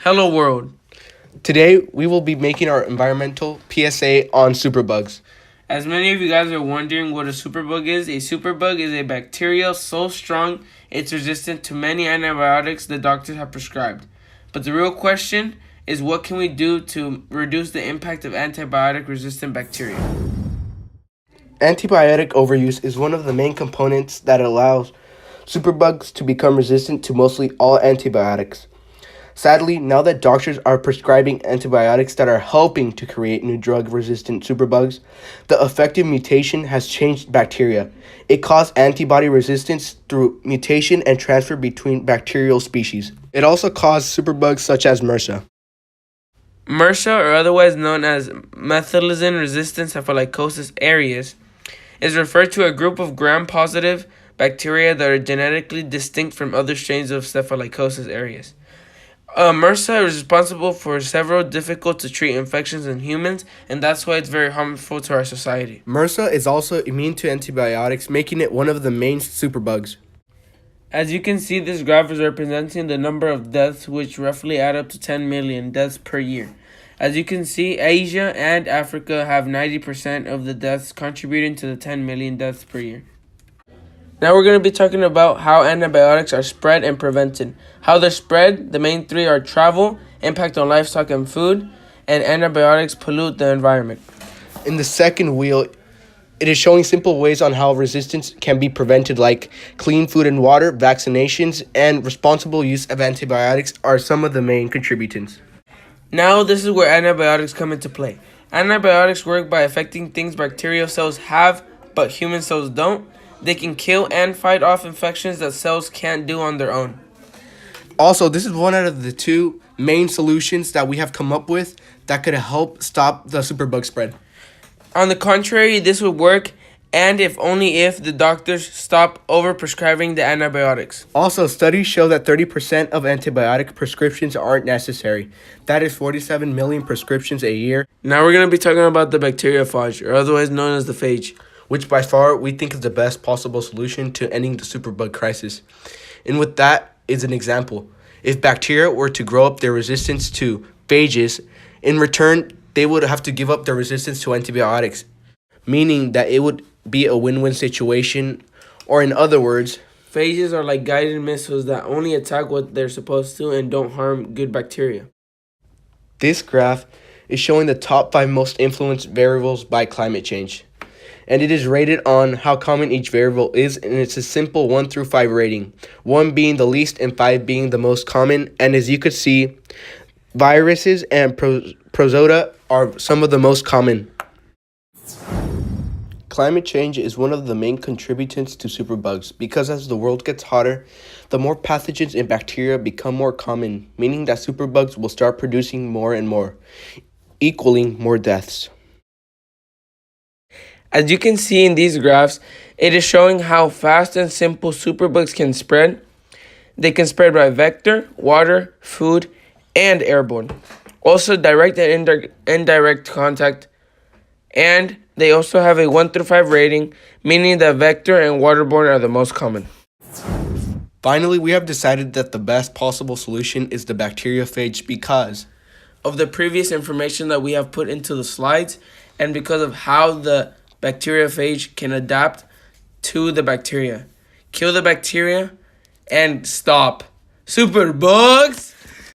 Hello world. Today, we will be making our environmental PSA on superbugs. As many of you guys are wondering what a superbug is, a superbug is a bacteria so strong it's resistant to many antibiotics the doctors have prescribed. But the real question is, what can we do to reduce the impact of antibiotic-resistant bacteria? Antibiotic overuse is one of the main components that allows superbugs to become resistant to mostly all antibiotics. Sadly, now that doctors are prescribing antibiotics that are helping to create new drug-resistant superbugs, the effective mutation has changed bacteria. It caused antibody resistance through mutation and transfer between bacterial species. It also caused superbugs such as MRSA. MRSA, or otherwise known as methicillin-resistant Staphylococcus aureus, is referred to a group of gram-positive bacteria that are genetically distinct from other strains of Staphylococcus aureus. MRSA is responsible for several difficult-to-treat infections in humans, and that's why it's very harmful to our society. MRSA is also immune to antibiotics, making it one of the main superbugs. As you can see, this graph is representing the number of deaths, which roughly add up to 10 million deaths per year. As you can see, Asia and Africa have 90% of the deaths, contributing to the 10 million deaths per year. Now we're going to be talking about how antibiotics are spread and prevented. How they're spread, the main three are travel, impact on livestock and food, and antibiotics pollute the environment. In the second wheel, it is showing simple ways on how resistance can be prevented, like clean food and water, vaccinations, and responsible use of antibiotics are some of the main contributors. Now this is where antibiotics come into play. Antibiotics work by affecting things bacterial cells have, but human cells don't. They can kill and fight off infections that cells can't do on their own. Also, this is one out of the two main solutions that we have come up with that could help stop the superbug spread. On the contrary, this would work, and if only if the doctors stop overprescribing the antibiotics. Also, studies show that 30% of antibiotic prescriptions aren't necessary. That is 47 million prescriptions a year. Now we're going to be talking about the bacteriophage, or otherwise known as the phage, which by far we think is the best possible solution to ending the superbug crisis. And with that is an example. If bacteria were to grow up their resistance to phages, in return, they would have to give up their resistance to antibiotics, meaning that it would be a win-win situation, or in other words, phages are like guided missiles that only attack what they're supposed to and don't harm good bacteria. This graph is showing the top 5 most influenced variables by climate change, and it is rated on how common each variable is, and it's a simple 1 through 5 rating, 1 being the least and 5 being the most common. And as you could see, viruses and protozoa are some of the most common. Climate change is one of the main contributors to superbugs because as the world gets hotter, the more pathogens and bacteria become more common, meaning that superbugs will start producing more and more, equaling more deaths. As you can see in these graphs, it is showing how fast and simple superbugs can spread. They can spread by vector, water, food, and airborne. Also direct and indirect contact. And they also have a 1 through 5 rating, meaning that vector and waterborne are the most common. Finally, we have decided that the best possible solution is the bacteriophage because of the previous information that we have put into the slides, and because of how the bacteriophage can adapt to the bacteria, kill the bacteria, and stop superbugs.